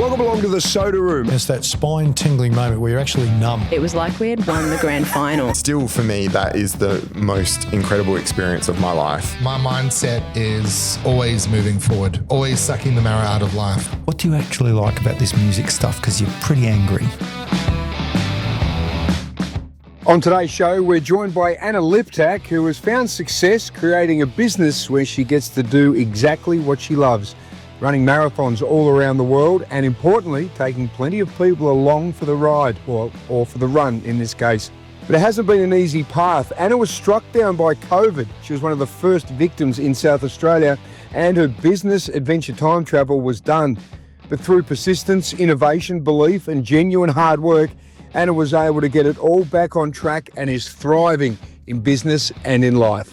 Welcome along to the Soda Room. It's that spine-tingling moment where you're actually numb. It was like we had won the grand final. Still, for me, that is the most incredible experience of my life. My mindset is always moving forward, always sucking the marrow out of life. What do you actually like about this music stuff? Because you're pretty angry. On today's show, we're joined by Anna Liptak, who has found success creating a business where she gets to do exactly what she loves, running marathons all around the world and, importantly, taking plenty of people along for the ride, or for the run in this case. But it hasn't been an easy path. Anna was struck down by COVID. She was one of the first victims in South Australia, and her business, Adventure Time Travel, was done. But through persistence, innovation, belief and genuine hard work, Anna was able to get it all back on track and is thriving in business and in life.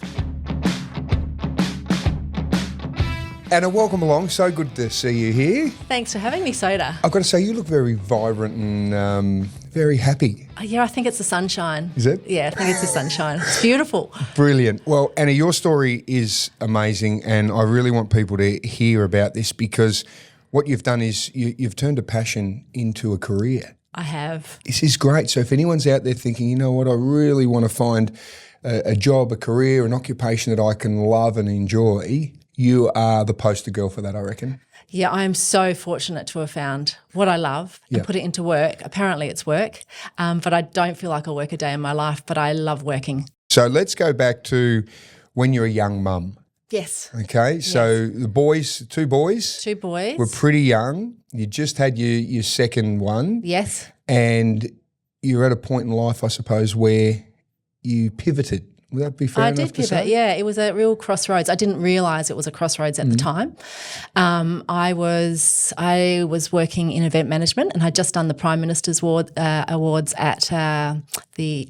Anna, welcome along. So good to see you here. Thanks for having me, Soda. I've got to say, you look very vibrant and very happy. Yeah, I think it's the sunshine. Is it? Yeah, I think it's the sunshine. It's beautiful. Brilliant. Well, Anna, your story is amazing, and I really want people to hear about this because what you've done is you've turned a passion into a career. I have. This is great. So if anyone's out there thinking, you know what, I really want to find a job, a career, an occupation that I can love and enjoy, you are the poster girl for that, I reckon. Yeah, I am so fortunate to have found what I love and put it into work. Apparently it's work, but I don't feel like I work a day in my life, but I love working. So let's go back to when you're a young mum. Yes. Okay, so the boys, two boys. Two boys. Were pretty young. You just had your second one. Yes. And you're at a point in life, I suppose, where you pivoted. Would that be fair enough to say? I did pivot, yeah. It was a real crossroads. I didn't realise it was a crossroads at the time. I was working in event management and I'd just done the Prime Minister's awards at the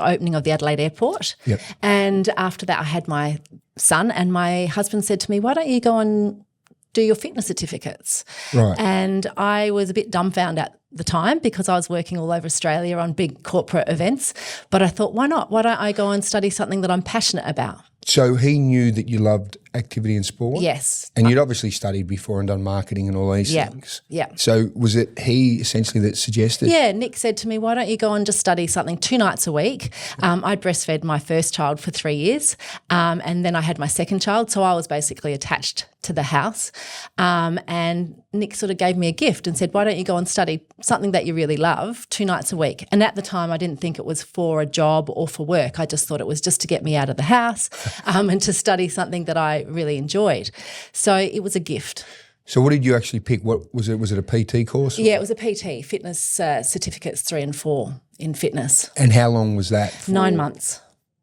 opening of the Adelaide Airport. Yep. And after that I had my son and my husband said to me, why don't you go and do your fitness certificates? Right. And I was a bit dumbfounded at the time because I was working all over Australia on big corporate events. But I thought, why not? Why don't I go and study something that I'm passionate about? So he knew that you loved activity and sport? Yes. And you'd obviously studied before and done marketing and all these things. Yeah. So was it he essentially that suggested? Yeah, Nick said to me, why don't you go and just study something 2 nights a week? I breastfed my first child for 3 years and then I had my second child, so I was basically attached to the house. And Nick sort of gave me a gift and said, why don't you go and study something that you really love 2 nights a week? And at the time I didn't think it was for a job or for work. I just thought it was just to get me out of the house and to study something that I really enjoyed. So it was a gift. So what did you actually pick? What was it? Was it a PT course? Yeah, it was a PT, fitness certificates 3 and 4 in fitness. And how long was that for? 9 months.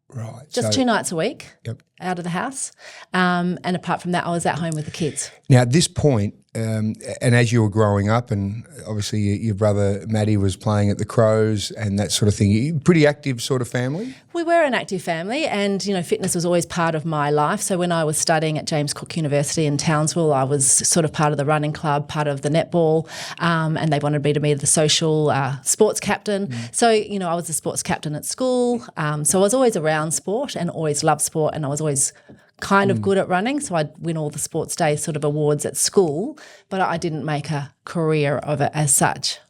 Right. Just 2 nights a week out of the house. And apart from that, I was at home with the kids. Now, at this point, and as you were growing up, and obviously your brother Maddie was playing at the Crows and that sort of thing, you pretty active sort of family? We were an active family and, you know, fitness was always part of my life. So when I was studying at James Cook University in Townsville, I was sort of part of the running club, part of the netball, and they wanted me to be the social sports captain. So, you know, I was the sports captain at school. So I was always around sport and always loved sport, and I was always kind of good at running, so I'd win all the sports day sort of awards at school, but I didn't make a career of it as such.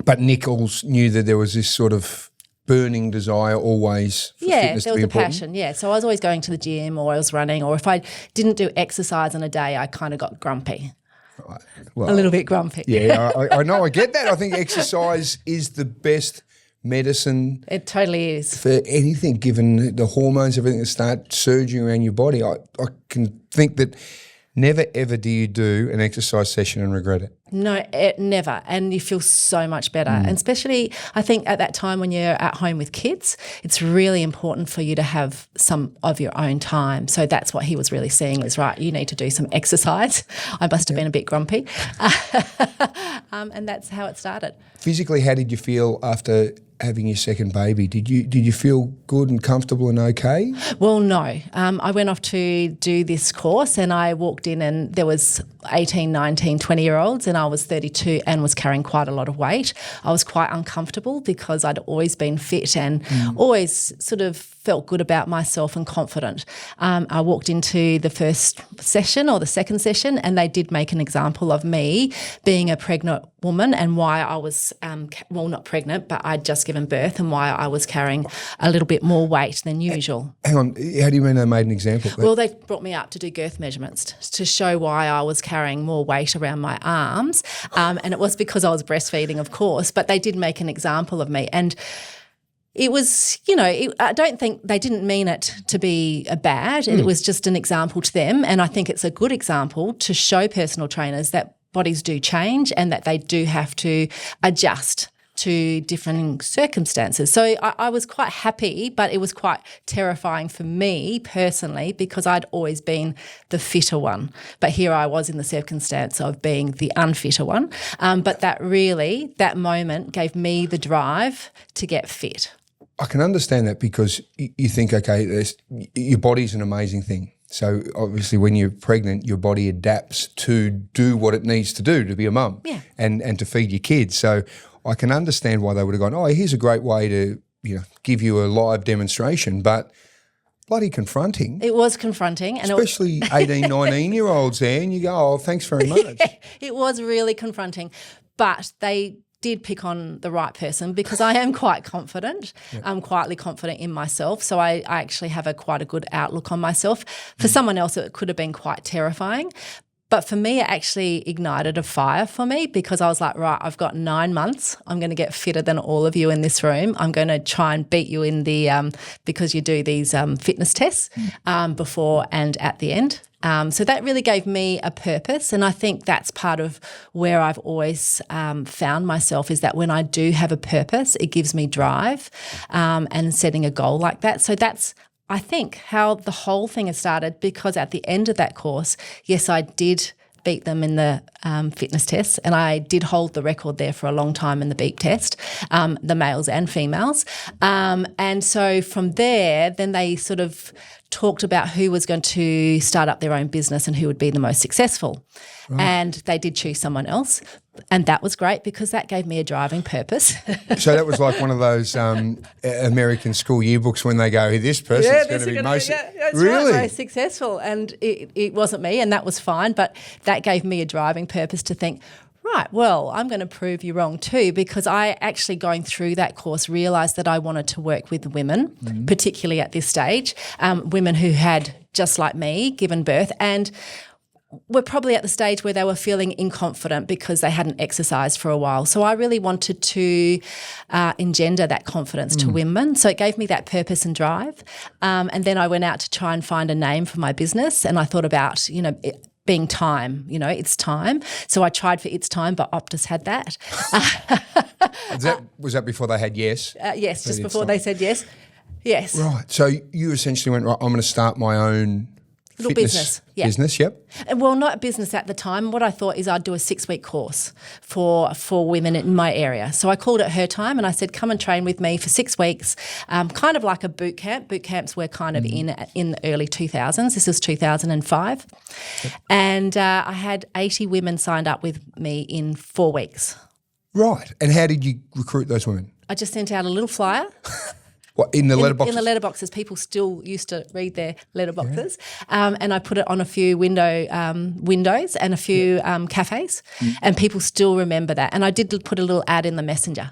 But Nichols knew that there was this sort of burning desire always for fitness there to was be a important? passion, yeah. So I was always going to the gym or I was running, or if I didn't do exercise in a day, I kind of got grumpy. Right. Well, a little bit grumpy. Yeah, I know, I get that. I think exercise is the best medicine. It totally is. For anything, given the hormones, everything that start surging around your body. I can think that never ever do you do an exercise session and regret it. No, never. And you feel so much better. And especially, I think at that time when you're at home with kids, it's really important for you to have some of your own time. So that's what he was really seeing was, right, you need to do some exercise. I must have been a bit grumpy. And that's how it started. Physically, how did you feel after having your second baby? Did you feel good and comfortable and okay? Well, no. I went off to do this course and I walked in and there was 18, 19, 20-year-olds and I was 32 and was carrying quite a lot of weight. I was quite uncomfortable because I'd always been fit and always sort of felt good about myself and confident. I walked into the first session or the second session, and they did make an example of me being a pregnant woman and why I was, not pregnant, but I'd just given birth, and why I was carrying a little bit more weight than usual. Hang on, how do you mean they made an example? Well, they brought me up to do girth measurements to show why I was carrying more weight around my arms, and it was because I was breastfeeding, of course, but they did make an example of me. And it was, I don't think they didn't mean it to be a bad. It was just an example to them. And I think it's a good example to show personal trainers that bodies do change and that they do have to adjust to different circumstances. So I was quite happy, but it was quite terrifying for me personally because I'd always been the fitter one. But here I was in the circumstance of being the unfitter one. But that moment gave me the drive to get fit. I can understand that because you think, okay, your body's an amazing thing. So obviously when you're pregnant, your body adapts to do what it needs to do to be a mum and to feed your kids. So I can understand why they would have gone, here's a great way to give you a live demonstration, but bloody confronting. It was confronting. And especially 18, 19-year-olds there, and you go, thanks very much. It was really confronting, but they did pick on the right person because I am quite confident. I'm quietly confident in myself. So I actually have quite a good outlook on myself. For someone else, it could have been quite terrifying. But for me, it actually ignited a fire for me because I was like, right, I've got 9 months. I'm going to get fitter than all of you in this room. I'm going to try and beat you in the because you do these fitness tests before and at the end. So that really gave me a purpose, and I think that's part of where I've always found myself is that when I do have a purpose, it gives me drive and setting a goal like that. So that's, I think, how the whole thing has started because at the end of that course, yes, I did beat them in the fitness tests, and I did hold the record there for a long time in the beep test, the males and females. And so from there, then they sort of talked about who was going to start up their own business and who would be the most successful. Right. And they did choose someone else. And that was great because that gave me a driving purpose. So that was like one of those American school yearbooks when they go, hey, this person's going to be most really most successful. And it wasn't me, and that was fine. But that gave me a driving purpose to think, right, well, I'm going to prove you wrong too, because I actually going through that course realised that I wanted to work with women, particularly at this stage, women who had, just like me, given birth and were probably at the stage where they were feeling inconfident because they hadn't exercised for a while. So I really wanted to engender that confidence to women. So it gave me that purpose and drive. And then I went out to try and find a name for my business, and I thought about, being time, it's time. So I tried for It's Time, but Optus had that. Was that before they had yes? Yes, just before they said yes. Yes. Right. So you essentially went, right, I'm going to start my own little business. Yeah. Business, yep. Well, not a business at the time. What I thought is I'd do a 6-week course for women in my area. So I called it Her Time, and I said, come and train with me for 6 weeks, kind of like a boot camp. Boot camps were kind of in the early 2000s. This was 2005. Yep. And I had 80 women signed up with me in 4 weeks. Right. And how did you recruit those women? I just sent out a little flyer. What, in the letterboxes? In the letterboxes. People still used to read their letterboxes. Yeah. And I put it on a few windows and a few cafes, and people still remember that. And I did put a little ad in the messenger.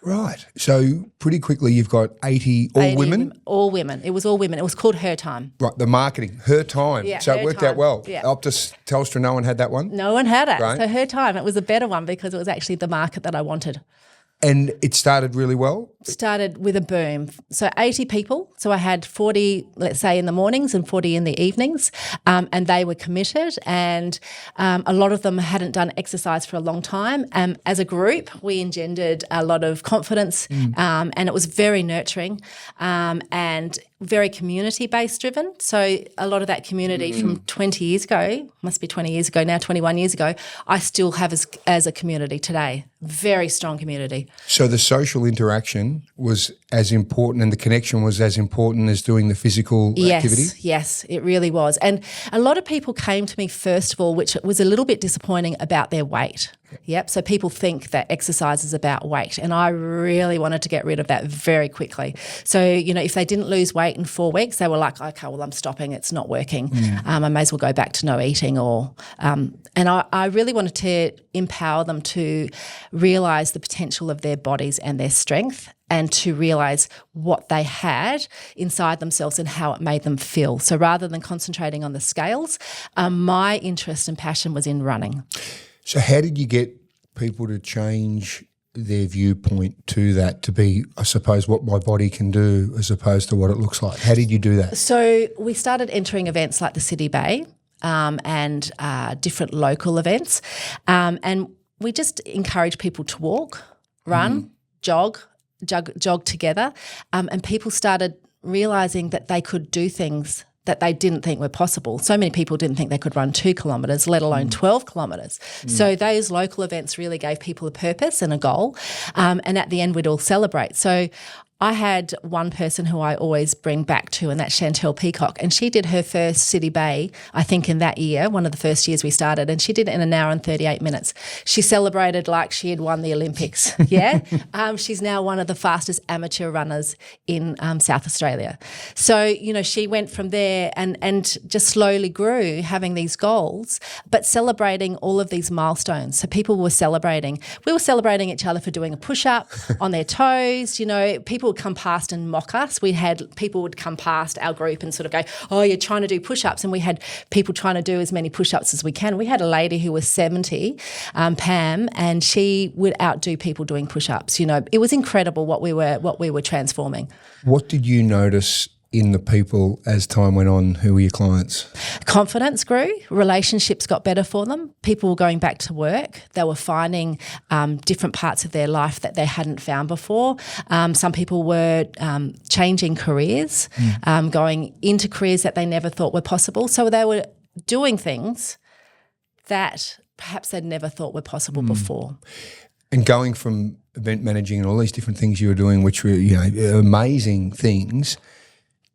Right. So pretty quickly you've got 80 women? All women. It was all women. It was called Her Time. Right, the marketing, Her Time. Yeah, so it worked out well. Yeah. Optus, Telstra, no one had that one? No one had it. Right. So Her Time, it was a better one because it was actually the market that I wanted. And it started really well? Started with a boom. So 80 people. So I had 40, let's say, in the mornings and 40 in the evenings, and they were committed, and a lot of them hadn't done exercise for a long time. As a group, we engendered a lot of confidence, and it was very nurturing and very community-based driven. So a lot of that community from 20 years ago, must be 20 years ago now, 21 years ago, I still have as a community today. Very strong community. So the social interaction was as important and the connection was as important as doing the physical activity? Yes, it really was. And a lot of people came to me, first of all, which was a little bit disappointing, about their weight. Yep. So people think that exercise is about weight, and I really wanted to get rid of that very quickly. So, if they didn't lose weight in 4 weeks, they were like, okay, well, I'm stopping. It's not working. I may as well go back to no eating and I really wanted to empower them to realise the potential of their bodies and their strength, and to realise what they had inside themselves and how it made them feel. So rather than concentrating on the scales, my interest and passion was in running. So how did you get people to change their viewpoint to that, to be, I suppose, what my body can do as opposed to what it looks like? How did you do that? So we started entering events like the City Bay and different local events, and we just encourage people to walk, run, jog together, and people started realising that they could do things that they didn't think were possible. So many people didn't think they could run 2 kilometres, let alone 12 kilometres. So those local events really gave people a purpose and a goal, and at the end we'd all celebrate. So I had one person who I always bring back to, and that's Chantel Peacock, and she did her first City Bay, I think, in that year, one of the first years we started, and she did it in an hour and 38 minutes. She celebrated like she had won the Olympics, yeah? She's now one of the fastest amateur runners in South Australia. So, she went from there and just slowly grew, having these goals, but celebrating all of these milestones. So people were celebrating. We were celebrating each other for doing a push-up on their toes. People would come past and mock us. People would come past our group and sort of go, oh, you're trying to do push-ups. And we had people trying to do as many push-ups as we can. We had a lady who was 70, Pam, and she would outdo people doing push-ups. It was incredible what we were transforming. What did you notice in the people as time went on who were your clients? Confidence grew, relationships got better for them, people were going back to work, they were finding different parts of their life that they hadn't found before. Some people were changing careers, going into careers that they never thought were possible. So they were doing things that perhaps they'd never thought were possible before. And going from event managing and all these different things you were doing, which were amazing things,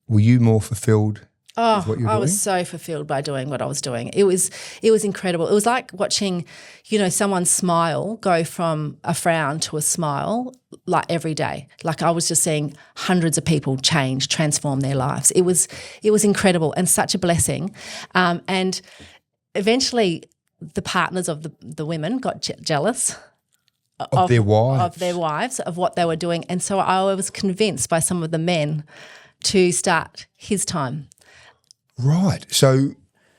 were you more fulfilled with what you were doing? I was so fulfilled by doing what I was doing. It was incredible. It was like watching, someone's smile go from a frown to a smile like every day. Like I was just seeing hundreds of people transform their lives. It was incredible and such a blessing. And eventually the partners of the women got jealous of their wives, of what they were doing. And so I was convinced by some of the men to start his time. Right. So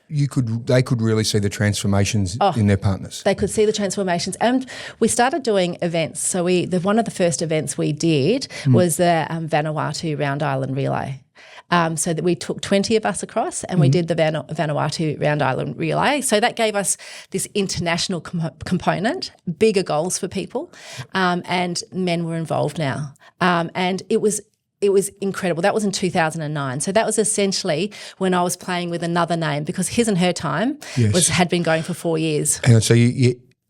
they could really see the transformations in their partners. They could see the transformations. And we started doing events. So one of the first events we did was the Vanuatu Round Island Relay. So that we took 20 of us across and we did the Vanuatu Round Island Relay. So that gave us this international component, bigger goals for people, and men were involved now. And it was incredible. That was in 2009. So that was essentially when I was playing with another name, because His and Her Time had been going for 4 years. And so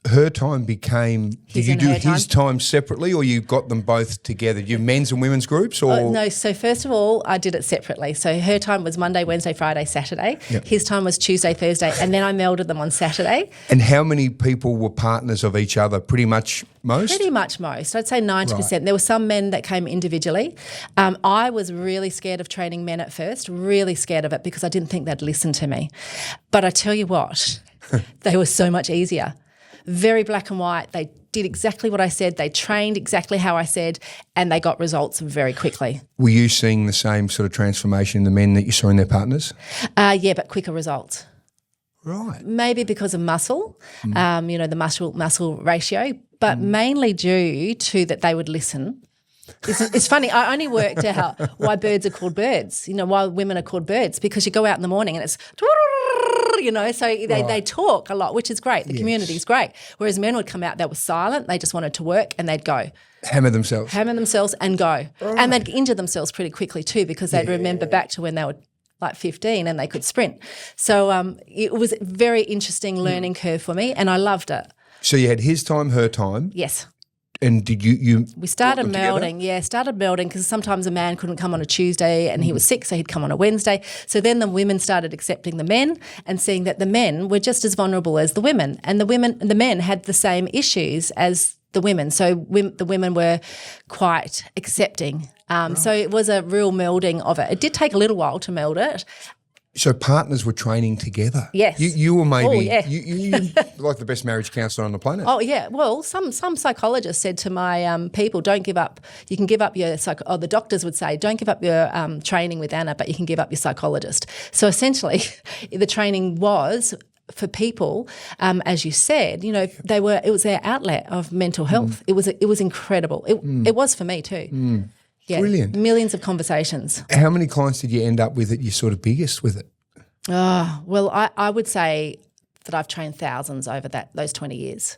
her time became, did you do his time separately, or you got them both together? You men's and women's groups? Or? No, so first of all, I did it separately. So her time was Monday, Wednesday, Friday, Saturday. Yep. His time was Tuesday, Thursday, and then I melded them on Saturday. And how many people were partners of each other? Pretty much most? Pretty much most. I'd say 90%. Right. There were some men that came individually. I was really scared of training men at first, really scared of it, because I didn't think they'd listen to me. But I tell you what, they were so much easier. Very black and white. They did exactly what I said. They trained exactly how I said, and they got results very quickly. Were you seeing the same sort of transformation in the men that you saw in their partners? Yeah, but quicker results. Right. Maybe because of muscle, the muscle ratio, but mainly due to that they would listen. It's funny. I only worked out why birds are called birds, why women are called birds, because you go out in the morning and it's so they talk a lot, which is great. The community is great. Whereas men would come out, they were silent, they just wanted to work, and they'd go. Hammer themselves and go. Right. And they'd injure themselves pretty quickly too, because they'd remember back to when they were like 15 and they could sprint. So it was a very interesting learning curve for me, and I loved it. So you had his time, her time. Yes. And did you We started brought them together? melding because sometimes a man couldn't come on a Tuesday and he was sick, so he'd come on a Wednesday. So then the women started accepting the men and seeing that the men were just as vulnerable as the women, and the men had the same issues as the women. So the women were quite accepting. So it was a real melding of it. It did take a little while to meld it. So partners were training together. Yes. You were maybe Oh, yeah. you like the best marriage counsellor on the planet. Oh yeah, well, some psychologists said to my people, don't give up. You can give up your the doctors would say, don't give up your training with Anna, but you can give up your psychologist. So essentially, the training was for people, as you said, it was their outlet of mental health. It was incredible. It was for me too. Yeah, Brilliant. Millions of conversations. How many clients did you end up with at your sort of biggest with it? Well, I would say that I've trained thousands over those 20 years,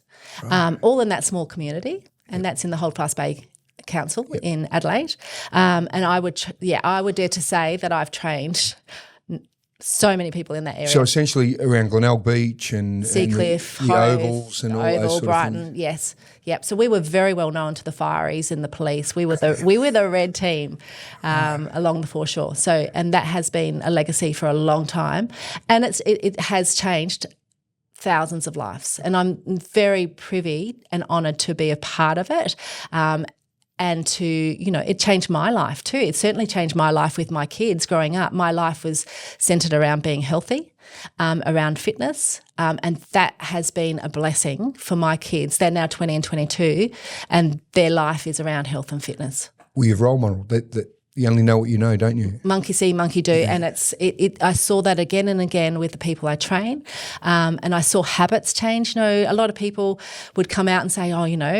all in that small community, and that's in the Hold Fast Bay Council in Adelaide. And I would dare to say that I've trained so many people in that area. So essentially around Glenelg Beach and Seacliff, the Hove, ovals and all Oval, those sort Brighton, of things. yes. Yep. So we were very well known to the fireys and the police. We were the red team along the foreshore. So, and that has been a legacy for a long time, and it has changed thousands of lives. And I'm very privy and honoured to be a part of it. And it changed my life too. It certainly changed my life with my kids growing up. My life was centred around being healthy, around fitness, and that has been a blessing for my kids. They're now 20 and 22, and their life is around health and fitness. Well, you've role model that you only know what you know, don't you? Monkey see, monkey do, and I saw that again and again with the people I train, and I saw habits change. A lot of people would come out and say,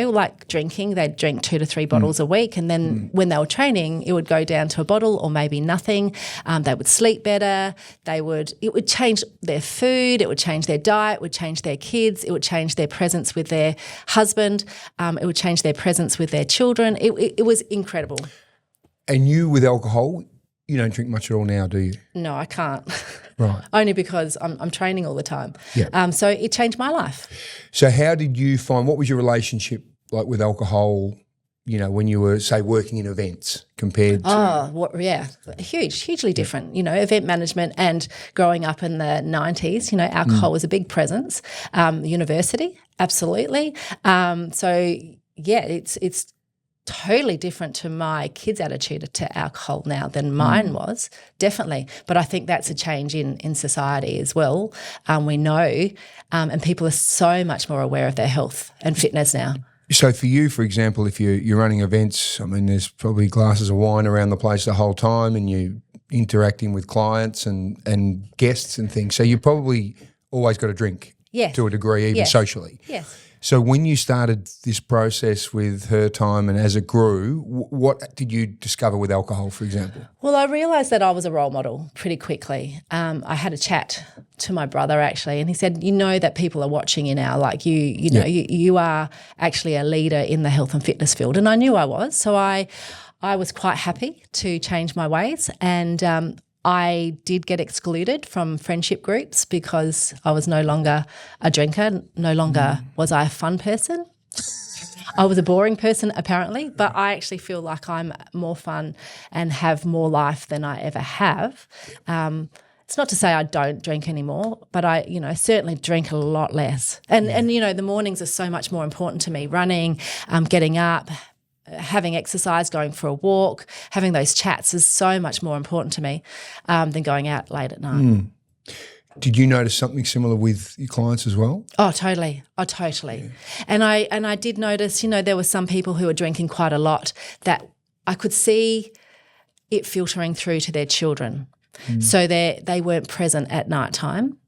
like drinking, they'd drink 2 to 3 bottles a week, and then when they were training, it would go down to a bottle or maybe nothing. They would sleep better. It would change their food. It would change their diet. It would change their kids. It would change their presence with their husband. It would change their presence with their children. It was incredible. And you with alcohol, you don't drink much at all now, do you? No, I can't. Right. Only because I'm training all the time. Yeah. So it changed my life. So how did you find, what was your relationship like with alcohol, when you were, say, working in events compared to? Hugely different. Event management and growing up in the 90s, alcohol was a big presence. University, absolutely. It's totally different to my kids' attitude to alcohol now than mine was, definitely. But I think that's a change in society as well. We know, and people are so much more aware of their health and fitness now. So for you, for example, if you're running events, there's probably glasses of wine around the place the whole time, and you're interacting with clients and guests and things. So you probably always got a drink to a degree, even socially. Yes. So when you started this process with Her Time and as it grew, what did you discover with alcohol, for example? Well, I realised that I was a role model pretty quickly. I had a chat to my brother actually, and he said, that people are watching you now, like you are actually a leader in the health and fitness field. And I knew I was, so I was quite happy to change my ways, and I did get excluded from friendship groups because I was no longer a drinker, no longer was I a fun person. I was a boring person apparently, but I actually feel like I'm more fun and have more life than I ever have. It's not to say I don't drink anymore, but I, certainly drink a lot less. And the mornings are so much more important to me, running, getting up, having exercise, going for a walk, having those chats is so much more important to me than going out late at night. Did you notice something similar with your clients as well? Oh, totally. Yeah. And I did notice, there were some people who were drinking quite a lot that I could see it filtering through to their children. So they weren't present at night time.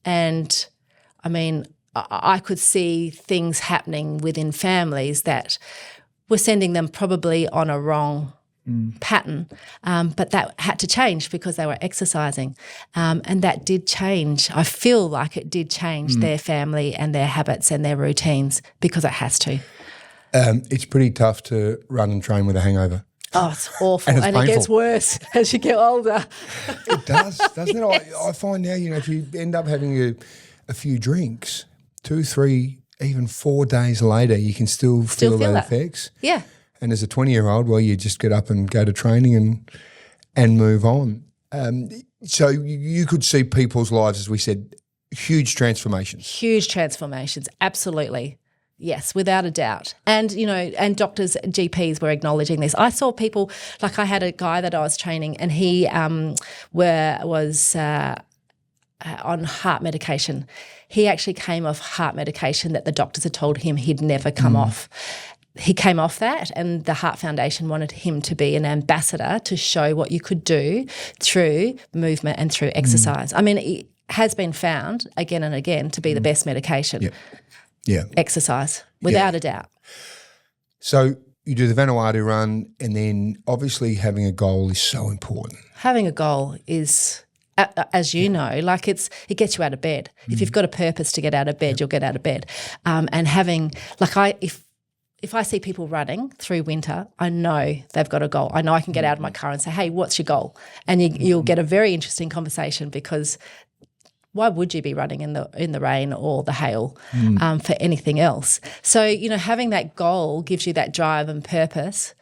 And I could see things happening within families that were sending them probably on a wrong pattern, but that had to change because they were exercising, and that did change. I feel like it did change their family and their habits and their routines because it has to. It's pretty tough to run and train with a hangover. Oh, it's awful, and it gets worse as you get older. It does, doesn't it? I find now, if you end up having a few drinks, 2, 3 even 4 days later, you can still feel feel those it. effects. Yeah. And as a 20-year-old, well, you just get up and go to training and move on. So you could see people's lives, as we said, huge transformations. Huge transformations, absolutely. Yes, without a doubt. And, and doctors, GPs were acknowledging this. I saw people, like I had a guy that I was training and he was on heart medication. He actually came off heart medication that the doctors had told him he'd never come off. He came off that, and the Heart Foundation wanted him to be an ambassador to show what you could do through movement and through exercise. I mean, it has been found again and again to be the best medication. Yeah. Exercise, without a doubt. So you do the Vanuatu run, and then obviously having a goal is so important. Having a goal is, as you know, like it gets you out of bed. If you've got a purpose to get out of bed, you'll get out of bed. And having, if I see people running through winter, I know they've got a goal. I know I can get out of my car and say, hey, what's your goal? And you'll get a very interesting conversation, because why would you be running in the rain or the hail for anything else? So, having that goal gives you that drive and purpose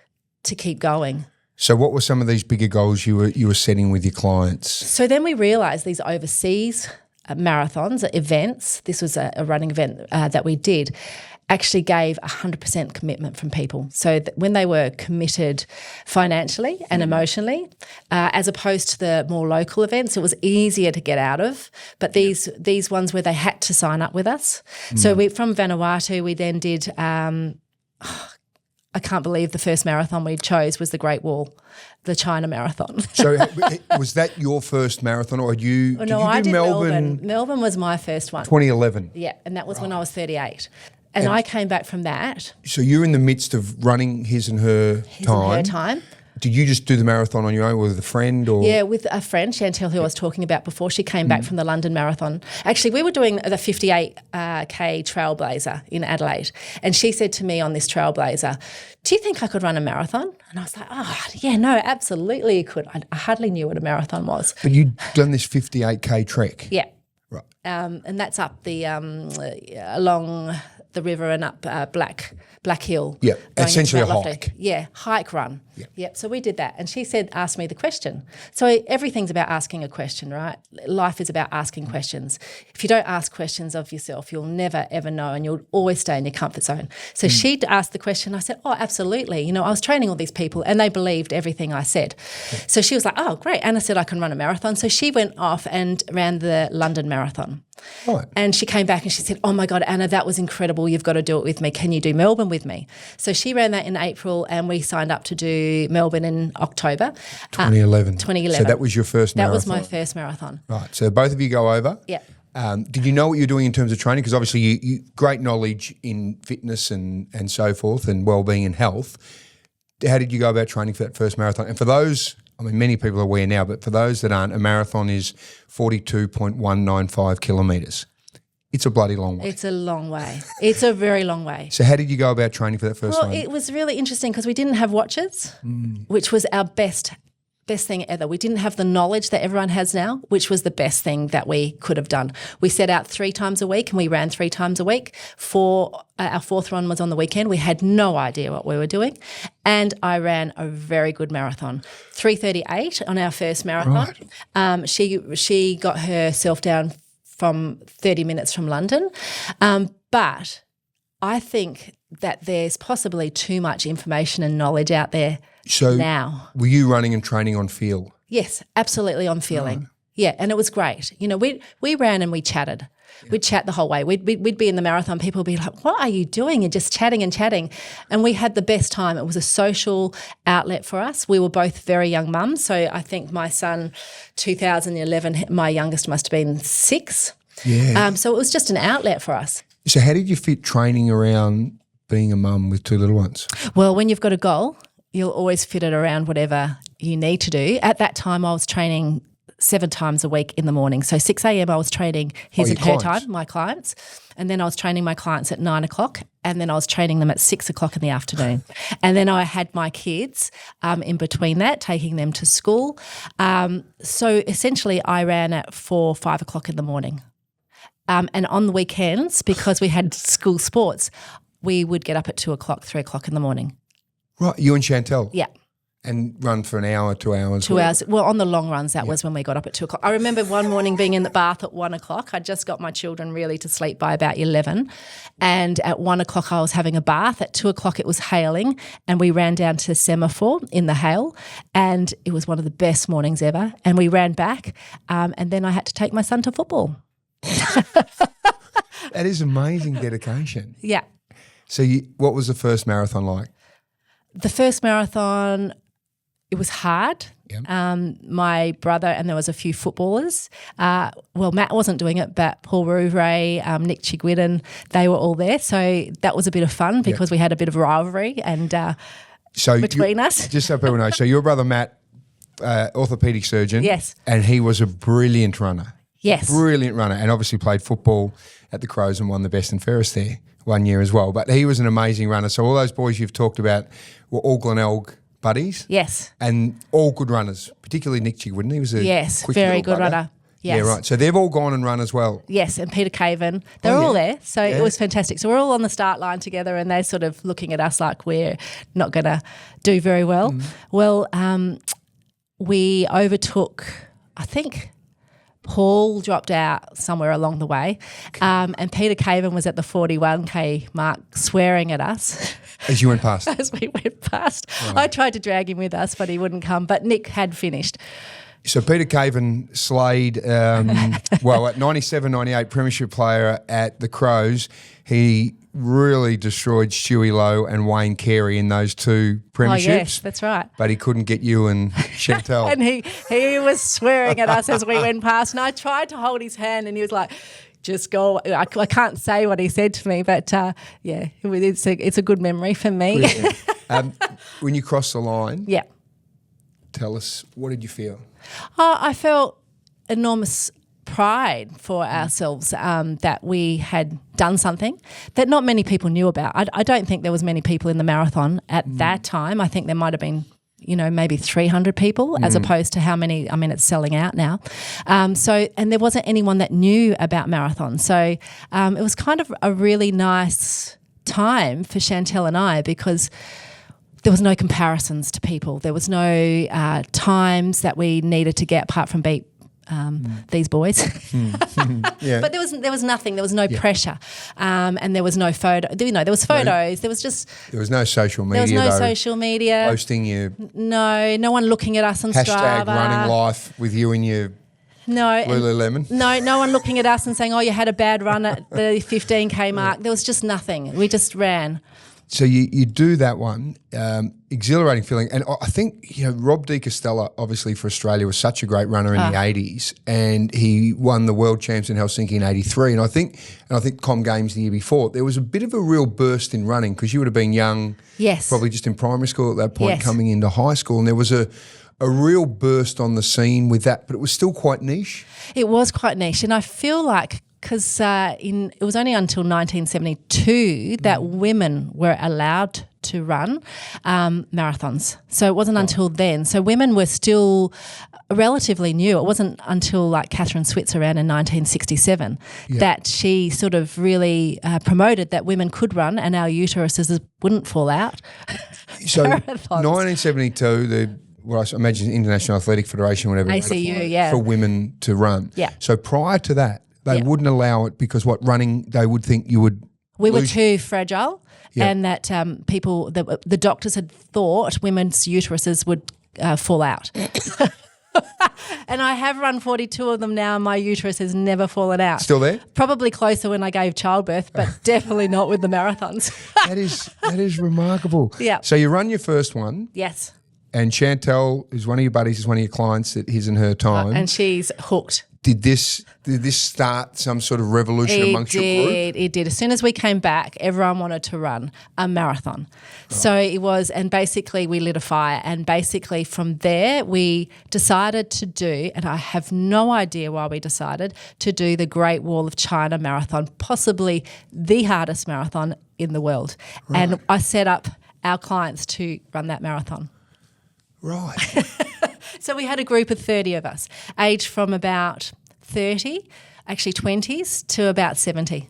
to keep going. So what were some of these bigger goals you were setting with your clients? So then we realised these overseas marathons, events, this was a running event that we did, actually gave 100% commitment from people. So when they were committed financially and emotionally, as opposed to the more local events, it was easier to get out of. But these ones where they had to sign up with us. So from Vanuatu, we then did I can't believe the first marathon we chose was the Great Wall, the China Marathon. So was that your first marathon, or did you do Melbourne? Melbourne was my first one. 2011. Yeah, and that was when I was 38. And I came back from that. So you're in the midst of running his and her time. Did you just do the marathon on your own with a friend? Or? Yeah, with a friend, Chantel, who I was talking about before. She came back from the London Marathon. Actually, we were doing the 58K Trailblazer in Adelaide, and she said to me on this Trailblazer, do you think I could run a marathon? And I was like, yeah, no, absolutely you could. I hardly knew what a marathon was. But you'd done this 58K trek? Yeah. Right. And that's up the along the river and up Black Hill. Yeah, going essentially into a Mount hike. Lofty. Yeah, hike run. Yeah. So we did that. And she said, ask me the question. So everything's about asking a question, right? Life is about asking questions. If you don't ask questions of yourself, you'll never, ever know, and you'll always stay in your comfort zone. So she'd asked the question. I said, oh, absolutely. I was training all these people and they believed everything I said. So she was like, oh, great. Anna said I can run a marathon. So she went off and ran the London Marathon. Right. And she came back and she said, oh, my God, Anna, that was incredible. You've got to do it with me. Can you do Melbourne with me? So she ran that in April and we signed up to do Melbourne in October. 2011. 2011. So that was your first marathon? That was my first marathon. Right. So both of you go over? Yeah. Did you know what you're doing in terms of training? Because obviously you great knowledge in fitness and so forth and wellbeing and health. How did you go about training for that first marathon? And for those, many people are aware now, but for those that aren't, a marathon is 42.195 kilometres. It's a bloody long way. It's a long way. It's a very long way. So how did you go about training for that first one? Well, it was really interesting because we didn't have watches, which was our best thing ever. We didn't have the knowledge that everyone has now, which was the best thing that we could have done. We set out 3 times a week and we ran 3 times a week. Our fourth run was on the weekend. We had no idea what we were doing. And I ran a very good marathon, 3:38 on our first marathon. Right. She got herself down from 30 minutes from London. But I think that there's possibly too much information and knowledge out there now. Were you running and training on feel? Yes, absolutely on feeling. Yeah, and it was great. We ran and we chatted. Yeah. We'd chat the whole way. We'd be in the marathon. People would be like, what are you doing? And just chatting and chatting. And we had the best time. It was a social outlet for us. We were both very young mums. So I think my son, 2011, my youngest must have been 6. Yeah. So it was just an outlet for us. So how did you fit training around being a mum with 2 little ones? Well, when you've got a goal, you'll always fit it around whatever you need to do. At that time, I was training 7 times a week in the morning. So 6 a.m. I was training his and her time, my clients, and then I was training my clients at 9 o'clock, and then I was training them at 6 o'clock in the afternoon. And then I had my kids in between that, taking them to school. So essentially I ran at 4, 5 o'clock in the morning. And on the weekends, because we had school sports, we would get up at 2 o'clock, 3 o'clock in the morning. Right, you and Chantel? Yeah. And run for an hour, 2 hours? 2 hours. Well, on the long runs, that was when we got up at 2 o'clock. I remember one morning being in the bath at 1 o'clock. I just got my children really to sleep by about 11. And at 1 o'clock, I was having a bath. At 2 o'clock, it was hailing. And we ran down to Semaphore in the hail. And it was one of the best mornings ever. And we ran back. And then I had to take my son to football. That is amazing dedication. Yeah. So what was the first marathon like? The first marathon, it was hard. Yep. My brother and there was a few footballers. Well, Matt wasn't doing it, but Paul Rouvray, Nick Chigwidden, they were all there. So that was a bit of fun because we had a bit of rivalry and between us. Just so people know, so your brother Matt, orthopaedic surgeon. Yes. And he was a brilliant runner. Yes. Brilliant runner, and obviously played football at the Crows and won the best and fairest there one year as well. But he was an amazing runner. So all those boys you've talked about were all Glenelg buddies. Yes. And all good runners, particularly Nick Chigwidden. He was a quick very little good bugger. runner. Yes. Yeah, right. So they've all gone and run as well. Yes, and Peter Caven. They're all there. So it was fantastic. So we're all on the start line together and they're sort of looking at us like we're not going to do very well. Well, we overtook, I think, Paul dropped out somewhere along the way, and Peter Caven was at the 41K mark swearing at us. As you went past? As we went past. Right. I tried to drag him with us, but he wouldn't come. But Nick had finished. So Peter Caven slayed, at 97, 98 premiership player at the Crows. He really destroyed Stewie Lowe and Wayne Carey in those two premierships. Oh, yes, that's right. But he couldn't get you and Chantel. And he was swearing at us as we went past. And I tried to hold his hand and he was like, just go. I can't say what he said to me, but it's a good memory for me. When you crossed the line, yeah. Tell us, what did you feel? I felt enormous pride for ourselves that we had done something that not many people knew about. I don't think there was many people in the marathon at that time. I think there might have been, maybe 300 people as opposed to how many, it's selling out now. And there wasn't anyone that knew about marathon. So it was kind of a really nice time for Chantel and I because there was no comparisons to people. There was no times that we needed to get apart from beat these boys. Yeah. But there was nothing. There was no pressure, and there was no photo. There was photos. There was just there was no social media. There was no social media Posting your no one looking at us on hashtag Strava. running life with you and your Lululemon. No one looking at us and saying, "Oh, you had a bad run at the 15K mark." There was just nothing. We just ran. So you do that one, exhilarating feeling. And I think, Rob De Castella, obviously for Australia, was such a great runner in the 80s and he won the world champs in Helsinki in 83. And I think Com Games the year before, there was a bit of a real burst in running because you would have been young, yes, probably just in primary school at that point, coming into high school. And there was a real burst on the scene with that, but it was still quite niche. It was quite niche. And I feel like because it was only until 1972 that women were allowed to run marathons. So it wasn't until then. So women were still relatively new. It wasn't until like Catherine Switzer around in 1967 that she sort of really promoted that women could run and our uteruses wouldn't fall out. So 1972, what I imagine International Athletic Federation, whatever, ACU, for women to run. Yeah. So prior to that, they wouldn't allow it because they would think you would We were too fragile and that the doctors had thought women's uteruses would fall out. And I have run 42 of them now and my uterus has never fallen out. Still there? Probably closer when I gave childbirth, but definitely not with the marathons. That is remarkable. Yeah. So you run your first one. Yes. And Chantel is one of your buddies, is one of your clients at his and her time. And she's hooked. Did this start some sort of revolution amongst your group? It did. As soon as we came back, everyone wanted to run a marathon. Right. So it was, and basically we lit a fire. And basically from there we decided to do, and I have no idea why we decided, to do the Great Wall of China Marathon, possibly the hardest marathon in the world. Right. And I set up our clients to run that marathon. Right. So we had a group of 30 of us, aged from about 30 actually 20s to about 70.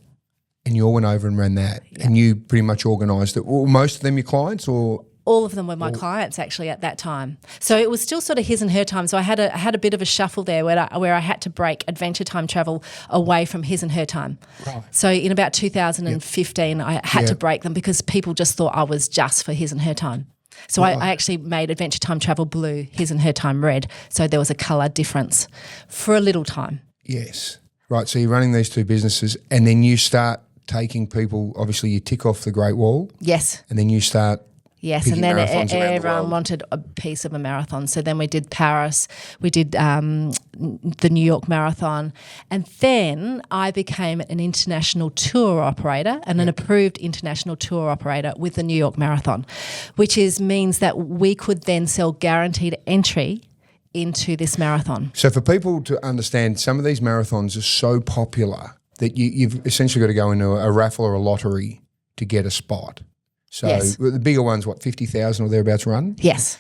And you all went over and ran that, and you pretty much organised it. Well, most of them your clients, or All of them were my clients actually at that time. So it was still sort of his and her time. So I had a bit of a shuffle there where I had to break Adventure Time Travel away from his and her time. Right. So in about 2015, I had to break them because people just thought I was just for his and her time. So I actually made Adventure Time Travel blue, his and her time red. So there was a colour difference for a little time. yes, right. So you're running these two businesses, and then you start taking people. Obviously, you tick off the Great Wall, Yes. and then you start. Yes, picking and then marathons around the everyone world. wanted a piece of a marathon. So then we did Paris, we did the New York Marathon, and then I became an international tour operator and an approved international tour operator with the New York Marathon, which means that we could then sell guaranteed entry into this marathon. So for people to understand, some of these marathons are so popular that you've essentially got to go into a raffle or a lottery to get a spot. So Yes. the bigger ones, what, 50,000 or thereabouts run? Yes.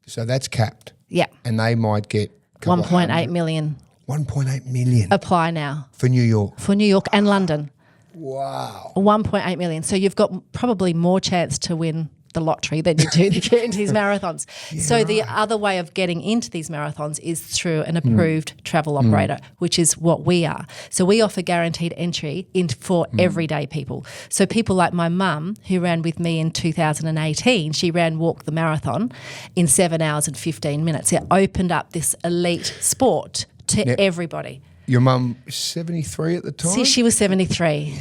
So that's capped. Yeah. And they might get a couple of 1.8 million 1.8 million apply now for New York. for New York and London. Wow. 1.8 million. So you've got probably more chance to win the lottery than you do to get into these marathons. So the other way of getting into these marathons is through an approved travel operator, which is what we are. So we offer guaranteed entry for everyday people. So people like my mum, who ran with me in 2018, she ran Walk the Marathon in 7 hours and 15 minutes. It opened up this elite sport to everybody. Your mum was 73 at the time? See, she was 73.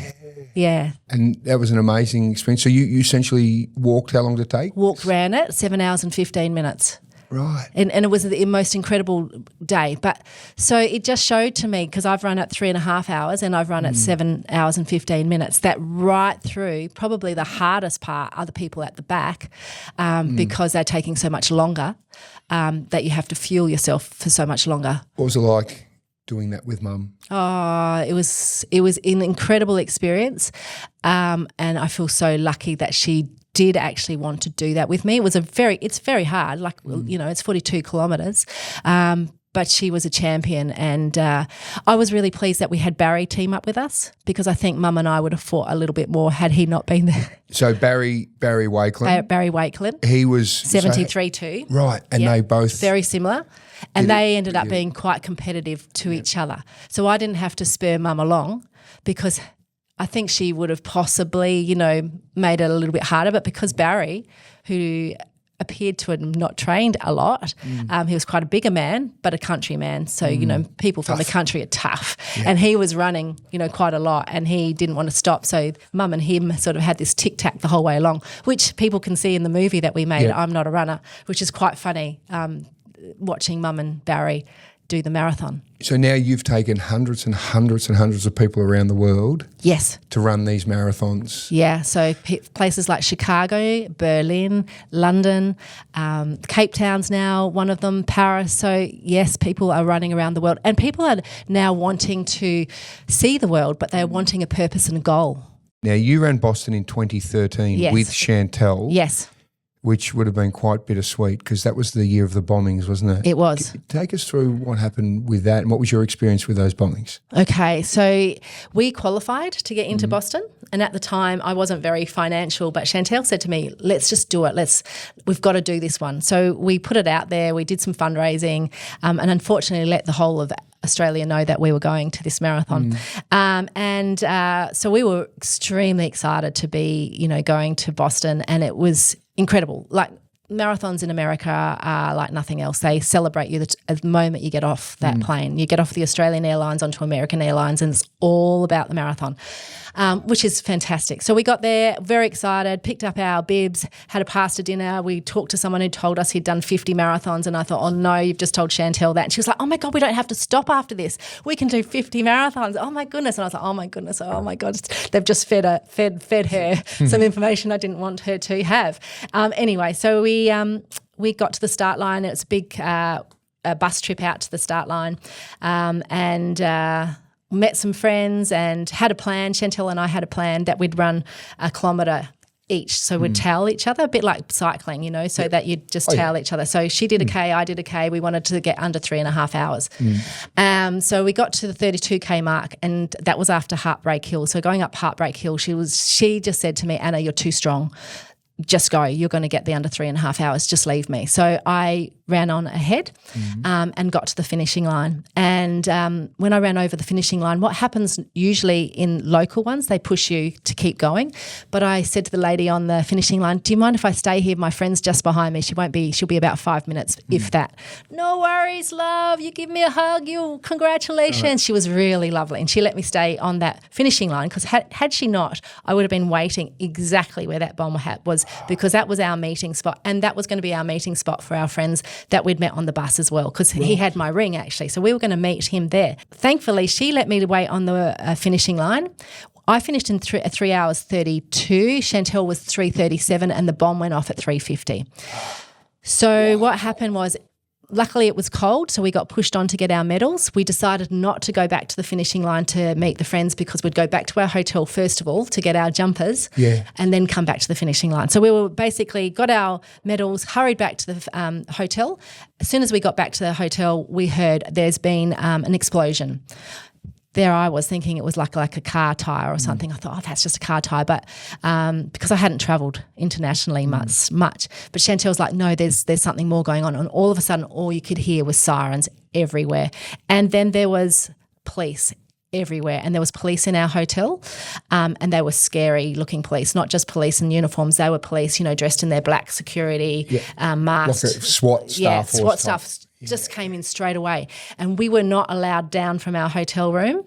Yeah. And that was an amazing experience. So you essentially walked, how long did it take? Ran it, 7 hours and 15 minutes. Right. And it was the most incredible day. But so it just showed to me, because I've run it 3.5 hours and I've run it 7 hours and 15 minutes, that right through, probably the hardest part are the people at the back, because they're taking so much longer, that you have to fuel yourself for so much longer. What was it like doing that with mum? Oh, it was an incredible experience, and I feel so lucky that she did actually want to do that with me. It's very hard, like it's 42 kilometres, but she was a champion, and I was really pleased that we had Barry team up with us, because I think Mum and I would have fought a little bit more had he not been there. So Barry Wakeland, Barry Wakeland, he was 73 too. Right, and they both very similar. And they ended up being quite competitive to each other. So I didn't have to spur Mum along, because I think she would have possibly, made it a little bit harder. But because Barry, who appeared to have not trained a lot, he was quite a bigger man, but a country man. So, people from the country are tough. Yeah. And he was running, quite a lot, and he didn't want to stop. So Mum and him sort of had this tic-tac the whole way along, which people can see in the movie that we made, I'm Not a Runner, which is quite funny. Watching Mum and Barry do the marathon. So now you've taken hundreds and hundreds and hundreds of people around the world. Yes. To run these marathons. Yeah, so places like Chicago, Berlin, London, Cape Town's now one of them, Paris. So yes, people are running around the world, and people are now wanting to see the world, but they're wanting a purpose and a goal. Now you ran Boston in 2013 with Chantel. Yes. Which would have been quite bittersweet, because that was the year of the bombings, wasn't it? It was. Take us through what happened with that, and what was your experience with those bombings? Okay, so we qualified to get into Boston, and at the time I wasn't very financial, but Chantel said to me, let's just do it. We've got to do this one. So we put it out there, we did some fundraising, and unfortunately let the whole of Australia know that we were going to this marathon. So we were extremely excited to be, going to Boston, and it was incredible. Like, marathons in America are like nothing else. They celebrate you the moment you get off that plane. You get off the Australian Airlines onto American Airlines, and it's all about the marathon, which is fantastic. So we got there, very excited, picked up our bibs, had a pasta dinner. We talked to someone who told us he'd done 50 marathons, and I thought, oh no, you've just told Chantel that. And she was like, oh my God, we don't have to stop after this. We can do 50 marathons. Oh my goodness. And I was like, oh my goodness, oh my God. They've just fed her some information I didn't want her to have. Anyway, so we got to the start line. It was a big a bus trip out to the start line, and met some friends and had a plan. Chantel and I had a plan that we'd run a kilometre each. So we'd towel each other, a bit like cycling, you know, so that you'd just towel each other. So she did a K, I did a K. We wanted to get under 3.5 hours. So we got to the 32K mark, and that was after Heartbreak Hill. So going up Heartbreak Hill, she just said to me, Anna, you're too strong. Just go. You're going to get the under 3.5 hours. Just leave me. So I ran on ahead and got to the finishing line. And when I ran over the finishing line, what happens usually in local ones, they push you to keep going. But I said to the lady on the finishing line, do you mind if I stay here? My friend's just behind me. She'll be about 5 minutes, if that. No worries, love. You give me a hug. Congratulations. Right. She was really lovely. And she let me stay on that finishing line because had she not, I would have been waiting exactly where that bomb was, because that was our meeting spot, and that was going to be our meeting spot for our friends that we'd met on the bus as well, because he had my ring actually. So we were going to meet him there. Thankfully, she let me wait on the finishing line. I finished in 3 hours 32. Chantel was 3:37, and the bomb went off at 3:50. So what happened was, luckily it was cold, so we got pushed on to get our medals. We decided not to go back to the finishing line to meet the friends because we'd go back to our hotel first of all to get our jumpers and then come back to the finishing line. So we were basically got our medals, hurried back to the hotel. As soon as we got back to the hotel, we heard there's been an explosion. There I was thinking it was like a car tyre or something. I thought, that's just a car tyre. But because I hadn't travelled internationally much. But Chantel's like, no, there's something more going on. And all of a sudden, all you could hear was sirens everywhere. And then there was police everywhere. And there was police in our hotel, and they were scary-looking police, not just police in uniforms. They were police, dressed in their black security, masks. Like a SWAT staff. Yeah, SWAT staff. Just came in straight away, and we were not allowed down from our hotel room.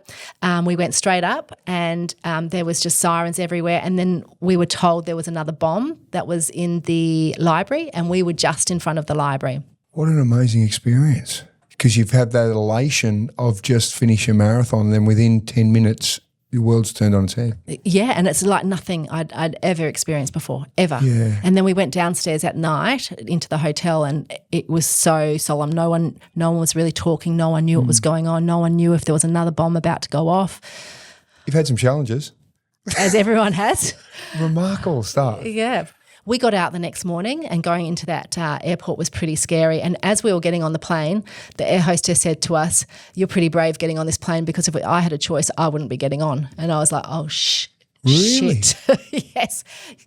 We went straight up, and there was just sirens everywhere. And then we were told there was another bomb that was in the library, and we were just in front of the library. What an amazing experience, because you've had that elation of just finish a marathon, and then within 10 minutes the world's turned on its head. Yeah, and it's like nothing I'd ever experienced before, ever. Yeah. And then we went downstairs at night into the hotel, and it was so solemn. No one was really talking. No one knew what was going on. No one knew if there was another bomb about to go off. You've had some challenges. As everyone has. Remarkable stuff. Yeah. We got out the next morning, and going into that airport was pretty scary. And as we were getting on the plane, the air hostess said to us, you're pretty brave getting on this plane, because if I had a choice, I wouldn't be getting on. And I was like, oh, really? Shit. Yes.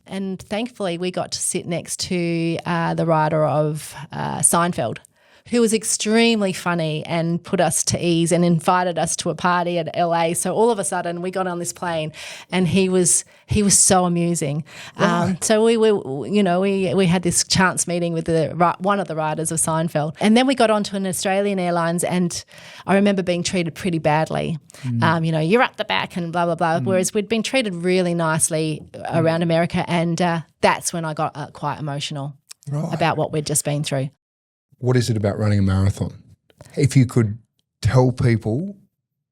And thankfully we got to sit next to the writer of Seinfeld, who was extremely funny and put us to ease and invited us to a party at LA. So all of a sudden we got on this plane, and he was so amusing. Right. So we had this chance meeting with one of the writers of Seinfeld, and then we got onto an Australian Airlines, and I remember being treated pretty badly. You're up the back and blah blah blah. Whereas we'd been treated really nicely around America, and that's when I got quite emotional about what we'd just been through. What is it about running a marathon? If you could tell people,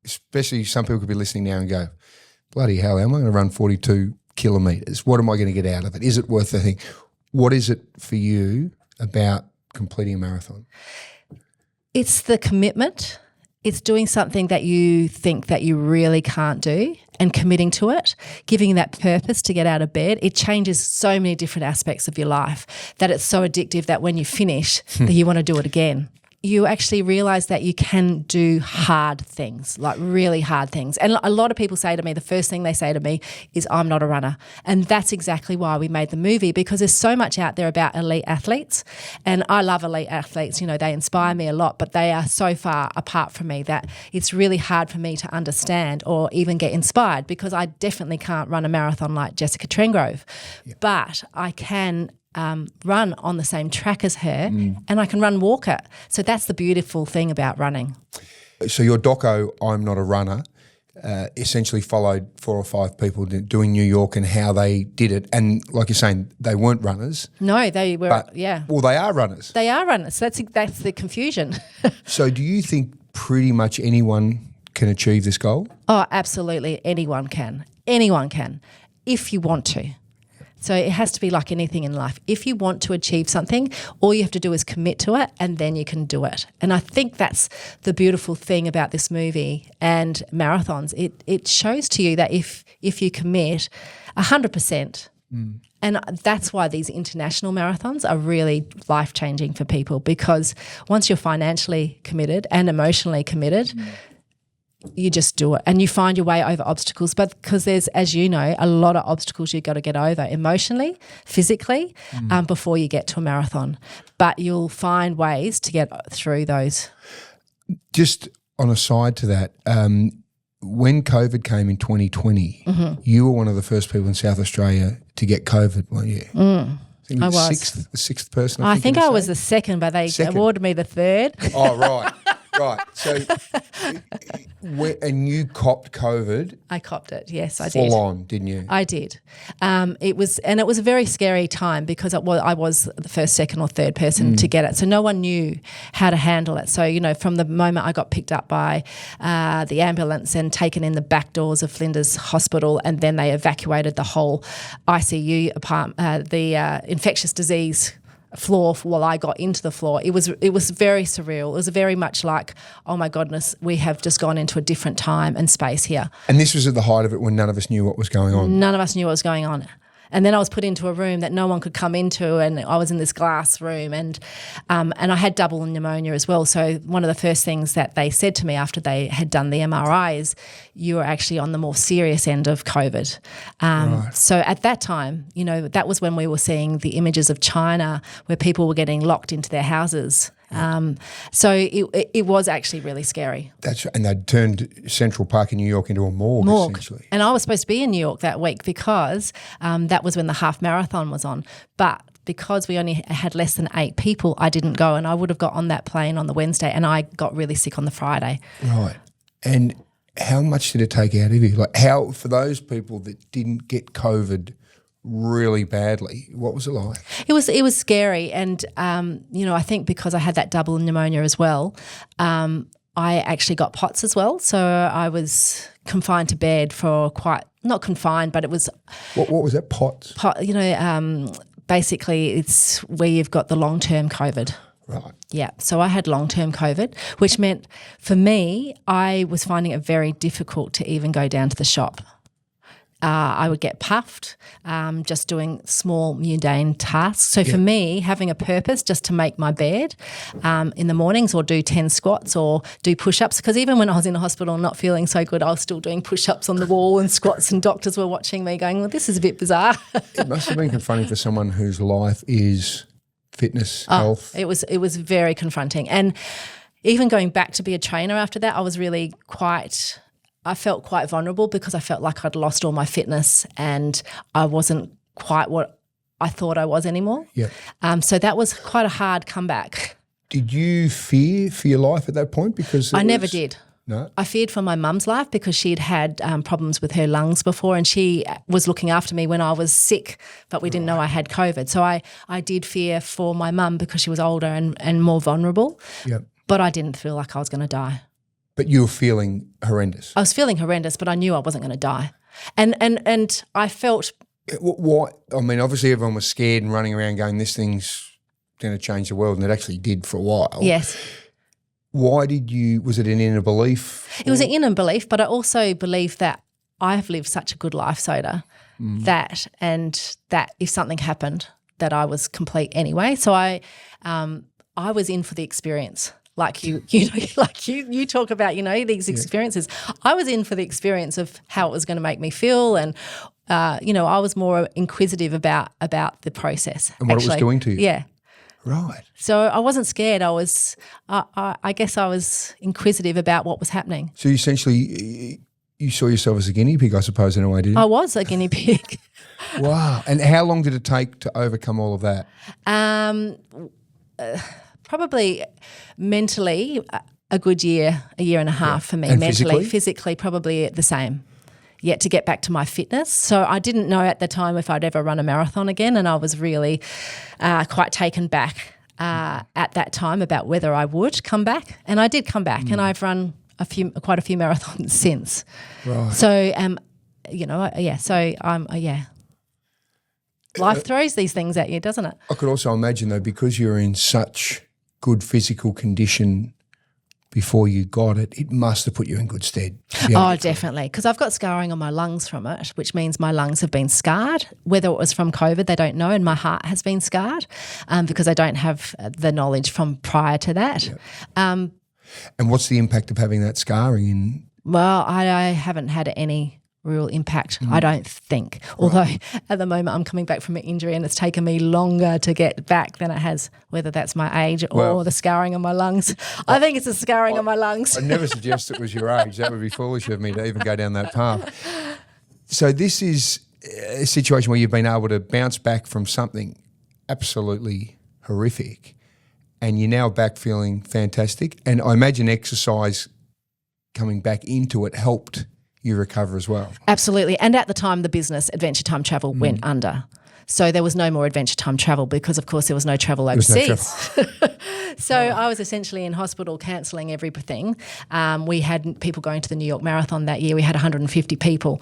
especially some people could be listening now and go, bloody hell, how am I going to run 42 kilometres? What am I going to get out of it? Is it worth the thing? What is it for you about completing a marathon? It's the commitment. It's doing something that you think that you really can't do and committing to it, giving that purpose to get out of bed. It changes so many different aspects of your life that it's so addictive that when you finish that you want to do it again. You actually realise that you can do hard things, like really hard things. And a lot of people say to me, the first thing they say to me is, I'm not a runner. And that's exactly why we made the movie, because there's so much out there about elite athletes. And I love elite athletes. They inspire me a lot, but they are so far apart from me that it's really hard for me to understand or even get inspired, because I definitely can't run a marathon like Jessica Trengrove. Yeah. But I can run on the same track as her, and I can walk it. So that's the beautiful thing about running. So your doco, I'm Not a Runner, essentially followed 4 or 5 people doing New York and how they did it. And like you're saying, they weren't runners. No, they were, Well, they are runners. They are runners. That's the confusion. So do you think pretty much anyone can achieve this goal? Oh, absolutely. Anyone can. Anyone can, if you want to. So it has to be like anything in life. If you want to achieve something, all you have to do is commit to it, and then you can do it. And I think that's the beautiful thing about this movie and marathons. It shows to you that if you commit 100%, And that's why these international marathons are really life-changing for people, because once you're financially committed and emotionally committed, you just do it and you find your way over obstacles. But because there's, as you know, a lot of obstacles you've got to get over emotionally, physically, before you get to a marathon. But you'll find ways to get through those. Just on a side to that, when COVID came in 2020, you were one of the first people in South Australia to get COVID, weren't you? I was. The sixth person, I think I was the second, but they awarded me the third. Oh, right. Right. So, and you copped COVID. I copped it. Yes, I did. Full on, didn't you? I did. It was a very scary time because I was the first, second, or third person to get it, so no one knew how to handle it. So from the moment I got picked up by the ambulance and taken in the back doors of Flinders Hospital, and then they evacuated the whole ICU apartment, the infectious disease floor while I got into the floor. It was very surreal. It was very much like, oh my goodness, we have just gone into a different time and space here. And this was at the height of it when none of us knew what was going on. None of us knew what was going on. And then I was put into a room that no one could come into, and I was in this glass room, and I had double pneumonia as well. So one of the first things that they said to me after they had done the MRI is, you were actually on the more serious end of COVID. Right. So at that time, that was when we were seeing the images of China where people were getting locked into their houses. So it was actually really scary. And they'd turned Central Park in New York into a morgue. Essentially. And I was supposed to be in New York that week because that was when the half marathon was on. But because we only had less than 8 people, I didn't go, and I would have got on that plane on the Wednesday, and I got really sick on the Friday. Right. And how much did it take out of you? Like, how, for those people that didn't get COVID really badly, what was it like? It was scary, and I think because I had that double pneumonia as well, I actually got POTS as well. So I was confined to bed for not confined, but it was. What was that, POTS? Basically it's where you've got the long-term COVID. Right. Yeah. So I had long-term COVID, which meant for me, I was finding it very difficult to even go down to the shop. I would get puffed just doing small mundane tasks. So for me, having a purpose just to make my bed in the mornings, or do 10 squats or do push-ups, because even when I was in the hospital not feeling so good, I was still doing push-ups on the wall and squats, and doctors were watching me going, well, this is a bit bizarre. It must have been confronting for someone whose life is fitness, health. It was very confronting. And even going back to be a trainer after that, I was really I felt quite vulnerable because I felt like I'd lost all my fitness and I wasn't quite what I thought I was anymore. Yeah. So that was quite a hard comeback. Did you fear for your life at that point? Because I never did. No? I feared for my mum's life because she'd had problems with her lungs before, and she was looking after me when I was sick, but we didn't know I had COVID. So I did fear for my mum because she was older and more vulnerable. Yep. But I didn't feel like I was going to die. But you were feeling horrendous. I was feeling horrendous, but I knew I wasn't going to die. And I felt... What? I mean, obviously everyone was scared and running around going, this thing's going to change the world, and it actually did for a while. Yes. Why was it an inner belief? It was an inner belief, but I also believe that I have lived such a good life, Soda, that if something happened, that I was complete anyway. So I was in for the experience. Like you talk about, these experiences. I was in for the experience of how it was going to make me feel, and I was more inquisitive about the process and what it was doing to you. Yeah, right. So I wasn't scared. I guess I was inquisitive about what was happening. So essentially, you saw yourself as a guinea pig, I suppose, in a way, did you? I was a guinea pig. Wow. And how long did it take to overcome all of that? Probably mentally a good year and a half for me. And mentally, physically probably the same. Yet to get back to my fitness. So I didn't know at the time if I'd ever run a marathon again, and I was really quite taken back at that time about whether I would come back. And I did come back, and I've run quite a few marathons since. Right. So Life throws these things at you, doesn't it? I could also imagine though, because you're in such good physical condition before you got it, it must have put you in good stead. Oh, definitely. Because I've got scarring on my lungs from it, which means my lungs have been scarred. Whether it was from COVID, they don't know. And my heart has been scarred because I don't have the knowledge from prior to that. Yep. And what's the impact of having that scarring in? Well, I haven't had any real impact, I don't think. Although at the moment I'm coming back from an injury and it's taken me longer to get back than it has, whether that's my age or the scarring on my lungs. I think it's the scarring on my lungs. I never suggest it was your age. That would be foolish of me to even go down that path. So this is a situation where you've been able to bounce back from something absolutely horrific and you're now back feeling fantastic. And I imagine exercise coming back into it helped you recover as well. Absolutely. And at the time, the business Adventure Time Travel went under. So there was no more Adventure Time Travel because, of course, there was no travel overseas. So I was essentially in hospital cancelling everything. We had people going to the New York Marathon that year. We had 150 people.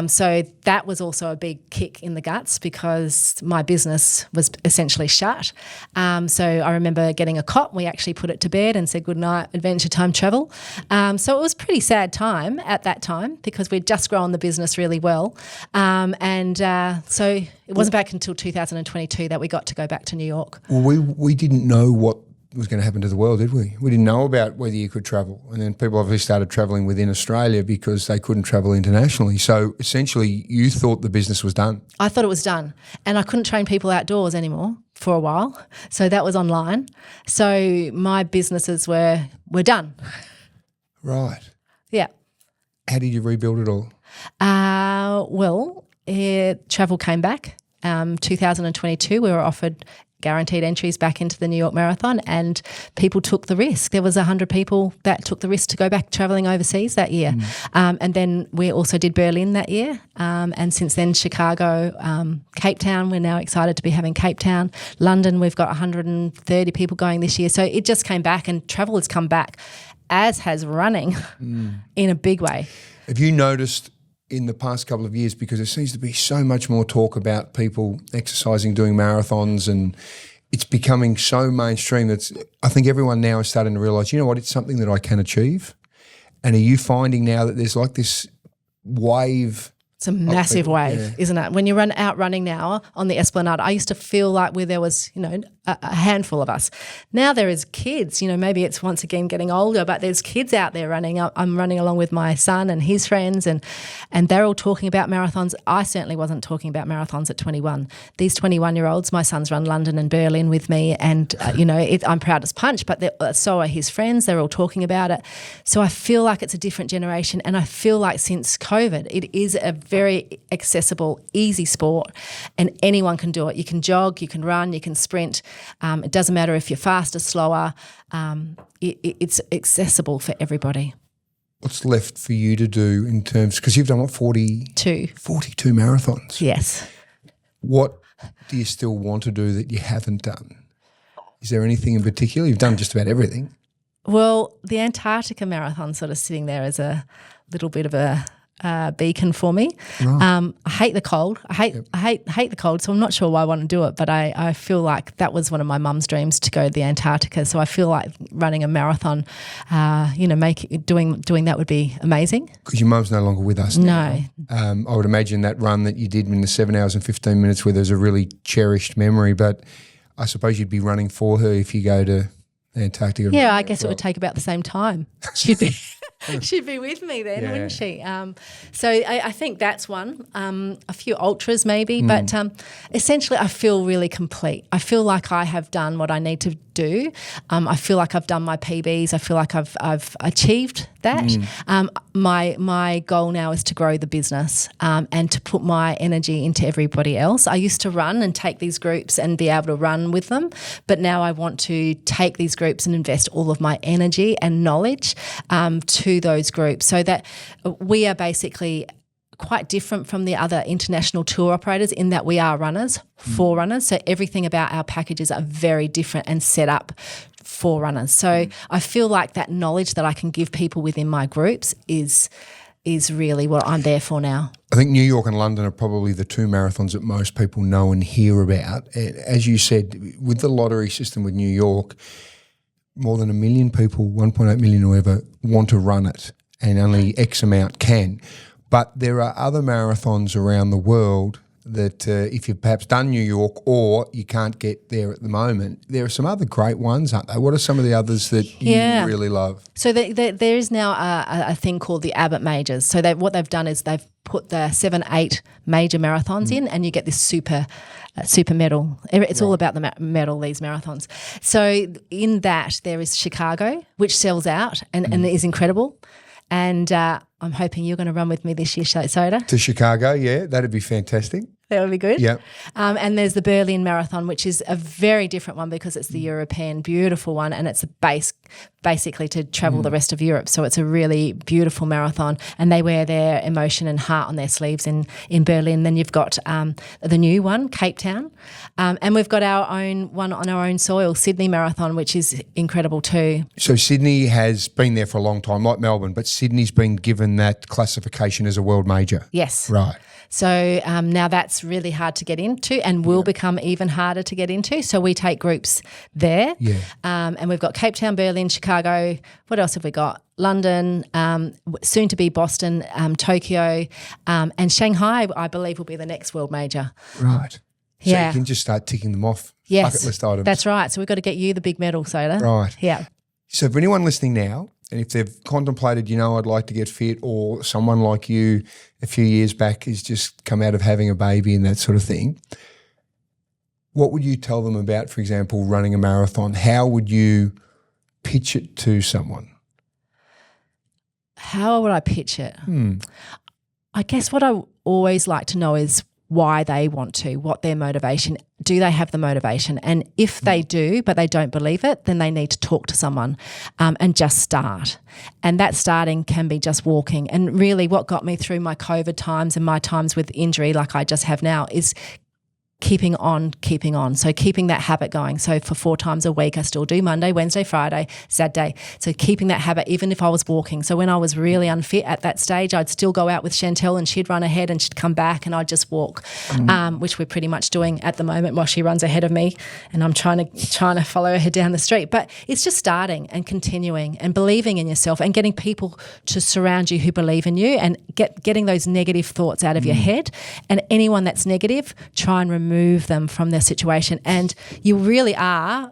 So that was also a big kick in the guts because my business was essentially shut. So I remember getting a cot. We actually put it to bed and said good night, Adventure Time Travel. So it was a pretty sad time at that time because we'd just grown the business really well. So it wasn't back until 2022 that we got to go back to New York. Well, we didn't know what was going to happen to the world, did we? We didn't know about whether you could travel. And then people obviously started travelling within Australia because they couldn't travel internationally. So essentially you thought the business was done. I thought it was done. And I couldn't train people outdoors anymore for a while. So that was online. So my businesses were done. Right. Yeah. How did you rebuild it all? Travel came back. 2022, we were offered guaranteed entries back into the New York Marathon and people took the risk. There was 100 people that took the risk to go back travelling overseas that year. And then we also did Berlin that year. And since then, Chicago, Cape Town, we're now excited to be having Cape Town. London, we've got 130 people going this year. So it just came back and travel has come back, as has running in a big way. Have you noticed in the past couple of years, because there seems to be so much more talk about people exercising, doing marathons, and it's becoming so mainstream that I think everyone now is starting to realise, you know what, it's something that I can achieve. And are you finding now that there's like this wave? It's a massive wave, isn't it? When you run out running now on the Esplanade, I used to feel like where there was, a handful of us. Now there is kids, maybe it's once again getting older, but there's kids out there running. I'm running along with my son and his friends and they're all talking about marathons. I certainly wasn't talking about marathons at 21. These 21-year-olds, my son's run London and Berlin with me and, I'm proud as punch, but so are his friends. They're all talking about it. So I feel like it's a different generation and I feel like since COVID, it is a very accessible, easy sport and anyone can do it. You can jog, you can run, you can sprint. It doesn't matter if you're faster, slower. It's accessible for everybody. What's left for you to do in terms, because you've done what, 42 marathons? Yes. What do you still want to do that you haven't done? Is there anything in particular? You've done just about everything. Well, the Antarctica Marathon sort of sitting there as a little bit of a beacon for me. Right. I hate the cold. I hate the cold, so I'm not sure why I want to do it, but I feel like that was one of my mum's dreams to go to the Antarctica. So I feel like running a marathon, doing that would be amazing. Because your mum's no longer with us now. No. I would imagine that run that you did in the 7 hours and 15 minutes where there's a really cherished memory, but I suppose you'd be running for her if you go to Antarctica. Yeah, I guess it would take about the same time. She'd be with me then, wouldn't she? So I think that's one. A few ultras maybe, but essentially I feel really complete. I feel like I have done what I need to do. I feel like I've done my PBs. I feel like I've achieved that. My goal now is to grow the business and to put my energy into everybody else. I used to run and take these groups and be able to run with them, but now I want to take these groups and invest all of my energy and knowledge to those groups so that we are basically quite different from the other international tour operators in that we are runners for runners. So everything about our packages are very different and set up for runners. So I feel like that knowledge that I can give people within my groups is really what I'm there for now. I think New York and London are probably the two marathons that most people know and hear about. As you said, with the lottery system with New York, more than 1 million people, 1.8 million or whatever, want to run it, and only X amount can. But there are other marathons around the world that if you've perhaps done New York or you can't get there at the moment, there are some other great ones, aren't there? What are some of the others that you really love? So there is now a thing called the Abbott Majors. So what they've done is they've put the 7-8 major marathons in, and you get this super medal. It's all about the medal, these marathons. So in that there is Chicago, which sells out and is incredible. And I'm hoping you're going to run with me this year, Soda. To Chicago, yeah, that'd be fantastic. That would be good. Yeah. And there's the Berlin Marathon, which is a very different one because it's the European beautiful one, and it's a basically to travel the rest of Europe. So it's a really beautiful marathon, and they wear their emotion and heart on their sleeves in Berlin. Then you've got the new one, Cape Town, and we've got our own one on our own soil, Sydney Marathon, which is incredible too. So Sydney has been there for a long time, like Melbourne, but Sydney's been given that classification as a world major. Yes. Right. So now that's really hard to get into and will become even harder to get into. So we take groups there. Yeah. And we've got Cape Town, Berlin, Chicago. What else have we got? London, soon to be Boston, Tokyo, and Shanghai, I believe, will be the next world major. Right. So Yeah. you can just start ticking them off. Yes. Bucket list items. That's right. So we've got to get you the big medal, Soda. Right. Yeah. So for anyone listening now, and if they've contemplated, I'd like to get fit, or someone like you a few years back has just come out of having a baby and that sort of thing, what would you tell them about, for example, running a marathon? How would you pitch it to someone? How would I pitch it? I guess what I always like to know is why they want to, what their motivation, do they have the motivation? And if they do, but they don't believe it, then they need to talk to someone and just start. And that starting can be just walking. And really what got me through my COVID times and my times with injury like I just have now is keeping on. So keeping that habit going. So for 4 times a week, I still do Monday, Wednesday, Friday, Saturday. So keeping that habit, even if I was walking. So when I was really unfit at that stage, I'd still go out with Chantel and she'd run ahead and she'd come back and I'd just walk, which we're pretty much doing at the moment while she runs ahead of me and I'm trying to follow her down the street. But it's just starting and continuing and believing in yourself and getting people to surround you who believe in you and getting those negative thoughts out of your head. And anyone that's negative, try and remove them from their situation. And you really are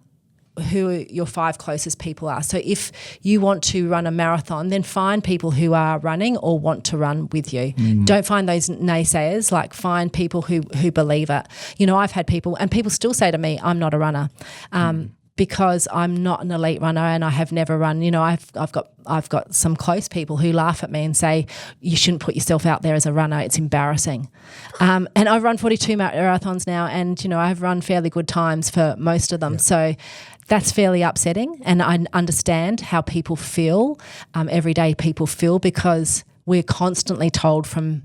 who your 5 closest people are. So if you want to run a marathon, then find people who are running or want to run with you. Don't find those naysayers, like find people who believe it. I've had people, and people still say to me, I'm not a runner. Because I'm not an elite runner and I have never run. I've got some close people who laugh at me and say, you shouldn't put yourself out there as a runner. It's embarrassing. And I've run 42 marathons now and, I've run fairly good times for most of them. Yeah. So that's fairly upsetting, and I understand how people feel, everyday people feel, because we're constantly told from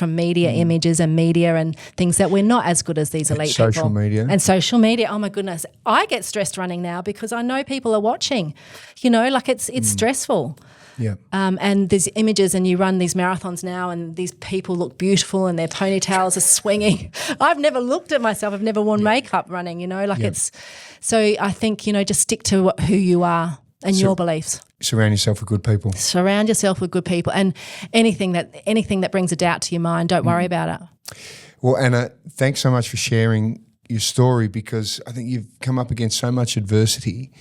media images and media and things that we're not as good as these elite people. Social media. And social media. Oh my goodness. I get stressed running now because I know people are watching. It's stressful. Yeah. And there's images and you run these marathons now and these people look beautiful and their ponytails are swinging. I've never looked at myself. I've never worn makeup running, it's – so I think, just stick to who you are and your beliefs. Surround yourself with good people. Surround yourself with good people, and anything that brings a doubt to your mind, don't worry about it. Well, Anna, thanks so much for sharing your story, because I think you've come up against so much adversity,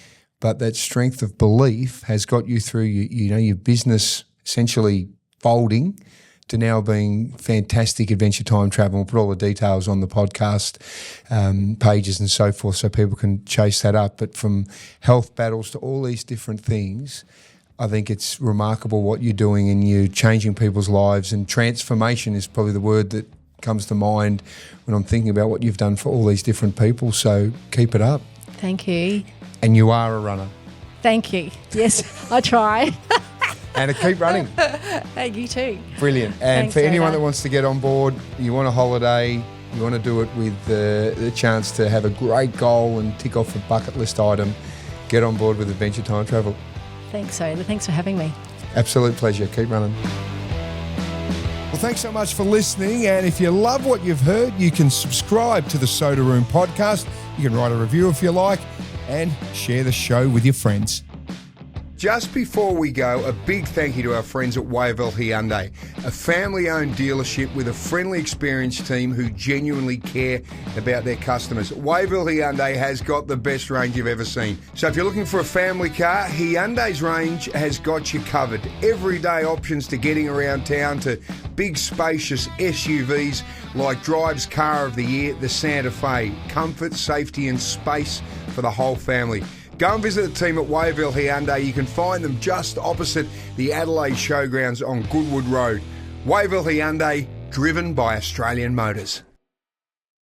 but that strength of belief has got you through your business essentially folding to now being fantastic adventure time travel. We'll put all the details on the podcast pages and so forth so people can chase that up. But from health battles to all these different things, I think it's remarkable what you're doing, and you're changing people's lives, and transformation is probably the word that comes to mind when I'm thinking about what you've done for all these different people. So keep it up. Thank you. And you are a runner. Thank you. Yes, I try. And to keep running. Hey, you too. Brilliant. And Thanks, for anyone Rhoda. that wants to get on board, you want a holiday, you want to do it with the chance to have a great goal and tick off a bucket list item, get on board with Adventure Time Travel. Thanks, Soda. Thanks for having me. Absolute pleasure. Keep running. Well, thanks so much for listening. And if you love what you've heard, you can subscribe to the Soda Room podcast. You can write a review if you like. and share the show with your friends. Just before we go, a big thank you to our friends at Wavell Hyundai, a family-owned dealership with a friendly, experienced team who genuinely care about their customers. Wavell Hyundai has got the best range you've ever seen. So if you're looking for a family car, Hyundai's range has got you covered. Everyday options to getting around town to big, spacious SUVs like Drive's Car of the Year, the Santa Fe. Comfort, safety and space for the whole family. Go and visit the team at Wavell Hyundai. You can find them just opposite the Adelaide Showgrounds on Goodwood Road. Wavell Hyundai, driven by Australian Motors.